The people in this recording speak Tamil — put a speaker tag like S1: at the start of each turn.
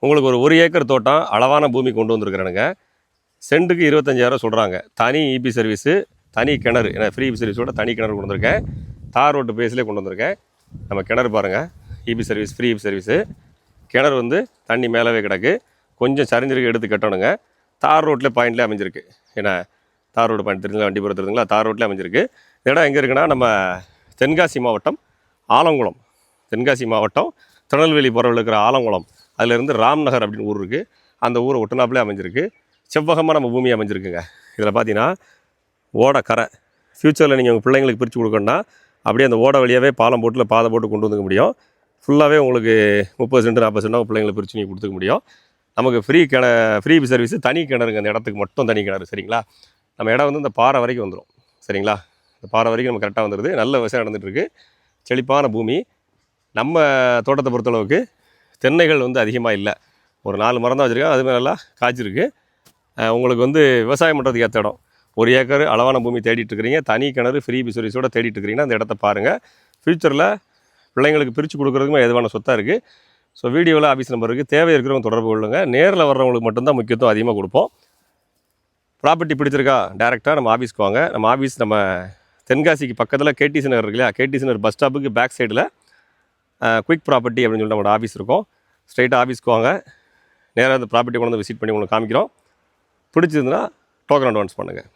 S1: உங்களுக்கு ஒரு 1 ஏக்கர் தோட்டம் அளவான பூமி கொண்டு வந்திருக்கிறேனுங்க. சென்ட்டுக்கு 25,000 சொல்கிறாங்க. தனி இபி சர்வீஸு, தனி கிணறு. ஏன்னா ஃப்ரீ இபி சர்வீஸோட தனி கிணறு கொண்டு வந்திருக்கேன். தார் ரோட்டு பேஸ்லேயே கொண்டு வந்திருக்கேன். நம்ம கிணறு பாருங்கள், EB service, free EB service. கிணறு வந்து தண்ணி மேலவே கிடக்கு. கொஞ்சம் சரிஞ்சிருக்கு, எடுத்து கட்டணுங்க. தார் ரோட்டில் பாயிண்ட்லேயே அமைஞ்சிருக்கு. ஏன்னா தார் ரோடு பாயிண்ட் தெரிஞ்சுங்களா, வண்டி போகிறது தெரிஞ்சுங்களா, தார் ரோட்டில் அமைஞ்சிருக்கு. இந்த இடம் எங்கே இருக்குன்னா, நம்ம தென்காசி மாவட்டம் ஆலங்குளம். தென்காசி மாவட்டம் திருநெல்வேலி போகிறவர்கள் இருக்கிற ஆலங்குளம், அதிலேருந்து ராம்நகர் அப்படின்னு ஊர் இருக்குது. அந்த ஊரை ஒட்டுனாப்பிலே அமைஞ்சிருக்கு. செவ்வகமாக நம்ம பூமி அமைஞ்சிருக்குங்க. இதில் பார்த்தீங்கன்னா ஓடை கரை. ஃப்யூச்சரில் நீங்கள் உங்கள் பிள்ளைங்களுக்கு பிரித்து கொடுக்கணுன்னா அப்படியே அந்த ஓடை வழியாகவே பாலம் போட்டு பாதை போட்டு கொண்டு வந்துக்க முடியும். ஃபுல்லாகவே உங்களுக்கு 30 சென்ட் 40 சென்ட் உங்கள் பிள்ளைங்களை பிரித்து நீங்கள் கொடுத்துக்க முடியும். நமக்கு ஃப்ரீ சர்வீஸு, தனி கிணறுங்க. அந்த இடத்துக்கு மட்டும் தனி கிணறு. சரிங்களா? நம்ம இடம் வந்து இந்த பாறை வரைக்கும் வந்துடும். சரிங்களா? இந்த பாறை வரைக்கும் நம்ம கரெக்டாக வந்துடுது. நல்ல விவசாயம் நடந்துகிட்ருக்கு. செழிப்பான பூமி. நம்ம தோட்டத்தை பொறுத்தளவுக்கு தென்னைகள் வந்து அதிகமாக இல்லை. ஒரு 4 மரம் தான் வச்சுருக்கேன். அதுமாதிரி நல்லா காய்ச்சிருக்கு. உங்களுக்கு வந்து விவசாயம் பண்ணுறதுக்கு ஏற்ற இடம். 1 ஏக்கர் அளவான பூமி தேடிட்டுருக்கிறீங்க, தனி கிணறு, ஃப்ரீ சர்வீஸோடு தேடிட்டுருக்கிறீங்கன்னா அந்த இடத்த பாருங்கள். ஃப்யூச்சரில் பிள்ளைங்களுக்கு பிரித்து கொடுக்குறதுக்குமே எதுவான சொத்தாக இருக்குது. ஸோ வீடியோவில் ஆஃபீஸ் நம்பர் இருக்குது. தேவை இருக்கிறவங்க தொடர்பு கொள்ளுங்க. நேரில் வர்றவங்களுக்கு மட்டும்தான் முக்கியத்துவம் அதிகமாக கொடுப்போம். ப்ராப்பர்ட்டி பிடிச்சிருக்கா, டேரெக்டாக நம்ம ஆஃபீஸ்க்கு வாங்க. நம்ம ஆஃபீஸ் நம்ம தென்காசிக்கு பக்கத்தில் கேடிசி நகர் இருக்கு இல்லையா, கேடிசி நகர் பஸ் ஸ்டாப்புக்கு பேக் சைடில் குயிக் ப்ராப்பர்ட்டி அப்படின்னு சொல்லிட்டு நம்மளோட ஆஃபீஸ் இருக்கும். ஸ்ட்ரைட்டாக ஆஃபீஸ்க்கு வாங்க. நேராக அந்த ப்ராப்பர்ட்டி கொண்டு வந்து விசிட் பண்ணி உங்களுக்கு காமிக்கிறோம். பிடிச்சிருந்துன்னா டோக்கன் அட்வான்ஸ் பண்ணுங்கள்.